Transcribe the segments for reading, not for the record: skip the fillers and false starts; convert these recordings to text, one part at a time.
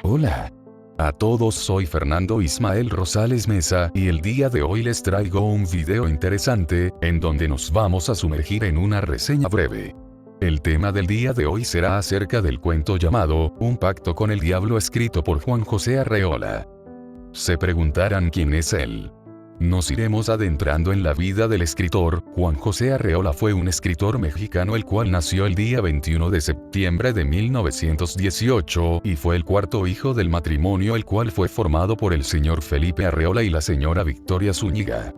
Hola. A todos, soy Fernando Ismael Rosales Mesa y el día de hoy les traigo un video interesante, en donde nos vamos a sumergir en una reseña breve. El tema del día de hoy será acerca del cuento llamado Un pacto con el diablo, escrito por Juan José Arreola. Se preguntarán quién es él. Nos iremos adentrando en la vida del escritor. Juan José Arreola fue un escritor mexicano el cual nació el día 21 de septiembre de 1918 y fue el cuarto hijo del matrimonio, el cual fue formado por el señor Felipe Arreola y la señora Victoria Zúñiga.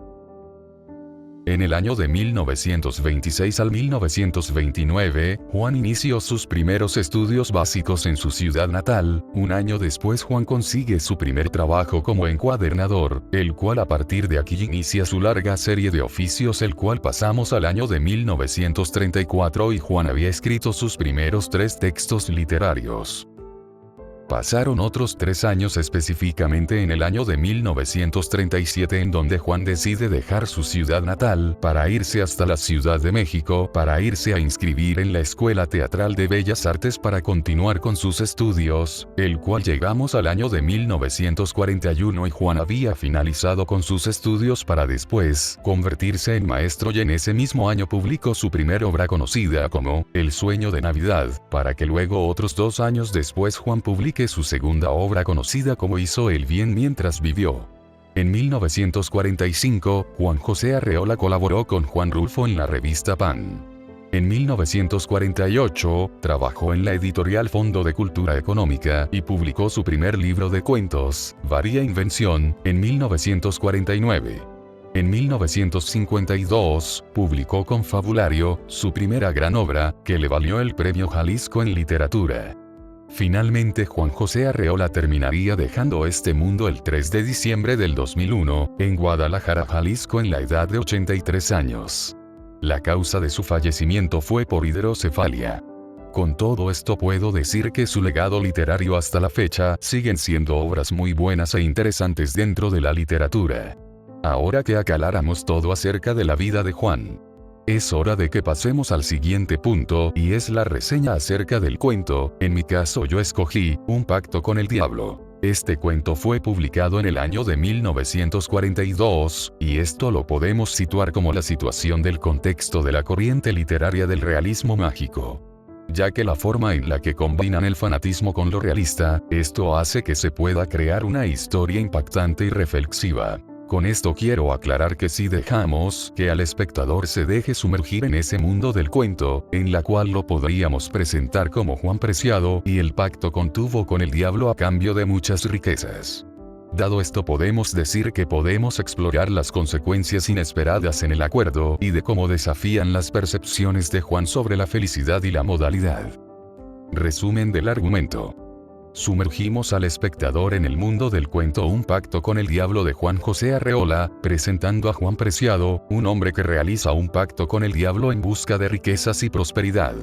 En el año de 1926 al 1929, Juan inició sus primeros estudios básicos en su ciudad natal. Un año después, Juan consigue su primer trabajo como encuadernador, el cual a partir de aquí inicia su larga serie de oficios, el cual pasamos al año de 1934 y Juan había escrito sus primeros 3 textos literarios. Pasaron otros 3 años, específicamente en el año de 1937, en donde Juan decide dejar su ciudad natal para irse hasta la Ciudad de México, para irse a inscribir en la Escuela Teatral de Bellas Artes para continuar con sus estudios, el cual llegamos al año de 1941 y Juan había finalizado con sus estudios para después convertirse en maestro, y en ese mismo año publicó su primera obra conocida como El sueño de Navidad, para que luego otros 2 años después Juan publique su segunda obra conocida como Hizo el bien mientras vivió. En 1945, Juan José Arreola colaboró con Juan Rulfo en la revista Pan. En 1948, trabajó en la editorial Fondo de Cultura Económica y publicó su primer libro de cuentos, Varia Invención, en 1949. En 1952, publicó Confabulario, su primera gran obra, que le valió el Premio Jalisco en Literatura. Finalmente, Juan José Arreola terminaría dejando este mundo el 3 de diciembre del 2001, en Guadalajara, Jalisco, en la edad de 83 años. La causa de su fallecimiento fue por hidrocefalia. Con todo esto puedo decir que su legado literario hasta la fecha siguen siendo obras muy buenas e interesantes dentro de la literatura. Ahora que aclaramos todo acerca de la vida de Juan, es hora de que pasemos al siguiente punto, y es la reseña acerca del cuento. En mi caso yo escogí Un pacto con el diablo. Este cuento fue publicado en el año de 1942, y esto lo podemos situar como la situación del contexto de la corriente literaria del realismo mágico, ya que la forma en la que combinan el fanatismo con lo realista, esto hace que se pueda crear una historia impactante y reflexiva. Con esto quiero aclarar que si dejamos que al espectador se deje sumergir en ese mundo del cuento, en la cual lo podríamos presentar como Juan Preciado y el pacto contuvo con el diablo a cambio de muchas riquezas. Dado esto, podemos decir que podemos explorar las consecuencias inesperadas en el acuerdo y de cómo desafían las percepciones de Juan sobre la felicidad y la modalidad. Resumen del argumento. Sumergimos al espectador en el mundo del cuento Un pacto con el diablo de Juan José Arreola, presentando a Juan Preciado, un hombre que realiza un pacto con el diablo en busca de riquezas y prosperidad.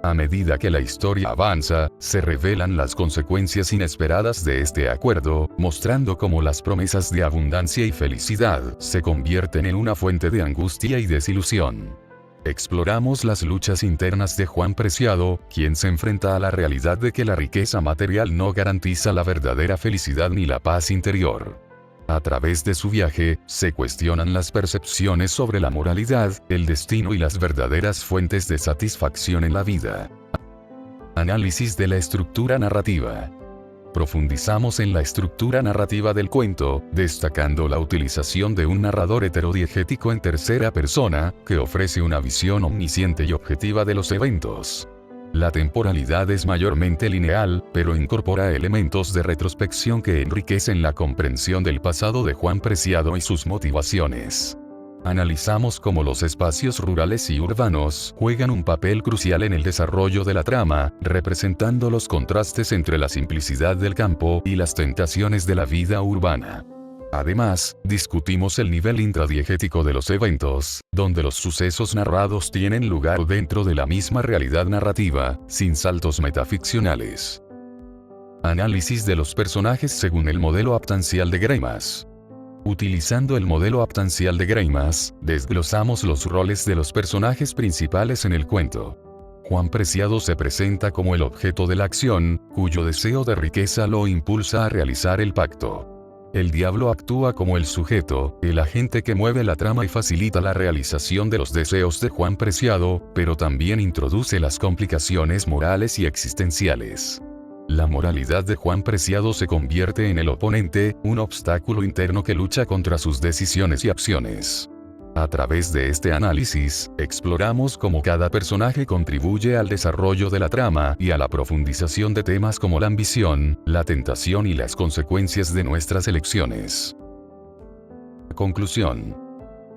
A medida que la historia avanza, se revelan las consecuencias inesperadas de este acuerdo, mostrando cómo las promesas de abundancia y felicidad se convierten en una fuente de angustia y desilusión. Exploramos las luchas internas de Juan Preciado, quien se enfrenta a la realidad de que la riqueza material no garantiza la verdadera felicidad ni la paz interior. A través de su viaje, se cuestionan las percepciones sobre la moralidad, el destino y las verdaderas fuentes de satisfacción en la vida. Análisis de la estructura narrativa. Profundizamos en la estructura narrativa del cuento, destacando la utilización de un narrador heterodiegético en tercera persona, que ofrece una visión omnisciente y objetiva de los eventos. La temporalidad es mayormente lineal, pero incorpora elementos de retrospección que enriquecen la comprensión del pasado de Juan Preciado y sus motivaciones. Analizamos cómo los espacios rurales y urbanos juegan un papel crucial en el desarrollo de la trama, representando los contrastes entre la simplicidad del campo y las tentaciones de la vida urbana. Además, discutimos el nivel intradiegético de los eventos, donde los sucesos narrados tienen lugar dentro de la misma realidad narrativa, sin saltos metaficcionales. Análisis de los personajes según el modelo aptancial de Greimas. Utilizando el modelo aptancial de Greimas, desglosamos los roles de los personajes principales en el cuento. Juan Preciado se presenta como el objeto de la acción, cuyo deseo de riqueza lo impulsa a realizar el pacto. El diablo actúa como el sujeto, el agente que mueve la trama y facilita la realización de los deseos de Juan Preciado, pero también introduce las complicaciones morales y existenciales. La moralidad de Juan Preciado se convierte en el oponente, un obstáculo interno que lucha contra sus decisiones y acciones. A través de este análisis, exploramos cómo cada personaje contribuye al desarrollo de la trama y a la profundización de temas como la ambición, la tentación y las consecuencias de nuestras elecciones. Conclusión.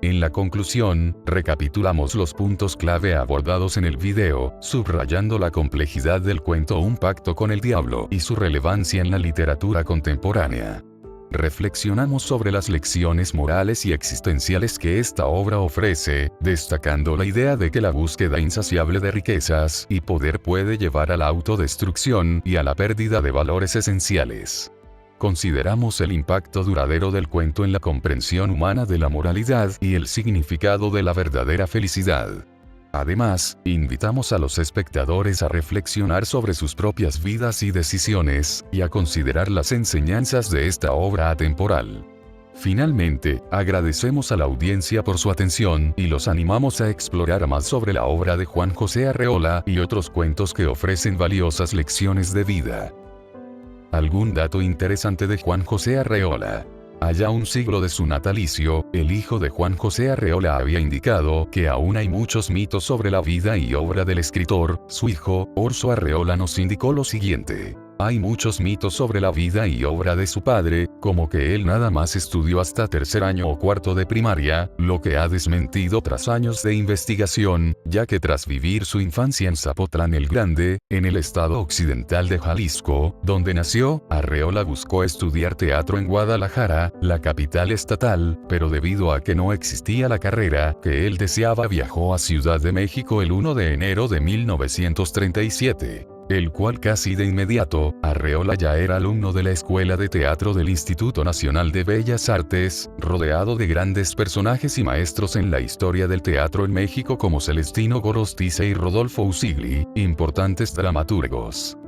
En la conclusión, recapitulamos los puntos clave abordados en el video, subrayando la complejidad del cuento Un pacto con el diablo y su relevancia en la literatura contemporánea. Reflexionamos sobre las lecciones morales y existenciales que esta obra ofrece, destacando la idea de que la búsqueda insaciable de riquezas y poder puede llevar a la autodestrucción y a la pérdida de valores esenciales. Consideramos el impacto duradero del cuento en la comprensión humana de la moralidad y el significado de la verdadera felicidad. Además, invitamos a los espectadores a reflexionar sobre sus propias vidas y decisiones, y a considerar las enseñanzas de esta obra atemporal. Finalmente, agradecemos a la audiencia por su atención y los animamos a explorar más sobre la obra de Juan José Arreola y otros cuentos que ofrecen valiosas lecciones de vida. Algún dato interesante de Juan José Arreola. Allá un siglo de su natalicio, el hijo de Juan José Arreola había indicado que aún hay muchos mitos sobre la vida y obra del escritor. Su hijo, Orso Arreola, nos indicó lo siguiente. Hay muchos mitos sobre la vida y obra de su padre, como que él nada más estudió hasta tercer año o cuarto de primaria, lo que ha desmentido tras años de investigación, ya que tras vivir su infancia en Zapotlán el Grande, en el estado occidental de Jalisco, donde nació, Arreola buscó estudiar teatro en Guadalajara, la capital estatal, pero debido a que no existía la carrera que él deseaba, viajó a Ciudad de México el 1 de enero de 1937. El cual casi de inmediato, Arreola ya era alumno de la Escuela de Teatro del Instituto Nacional de Bellas Artes, rodeado de grandes personajes y maestros en la historia del teatro en México como Celestino Gorostiza y Rodolfo Usigli, importantes dramaturgos.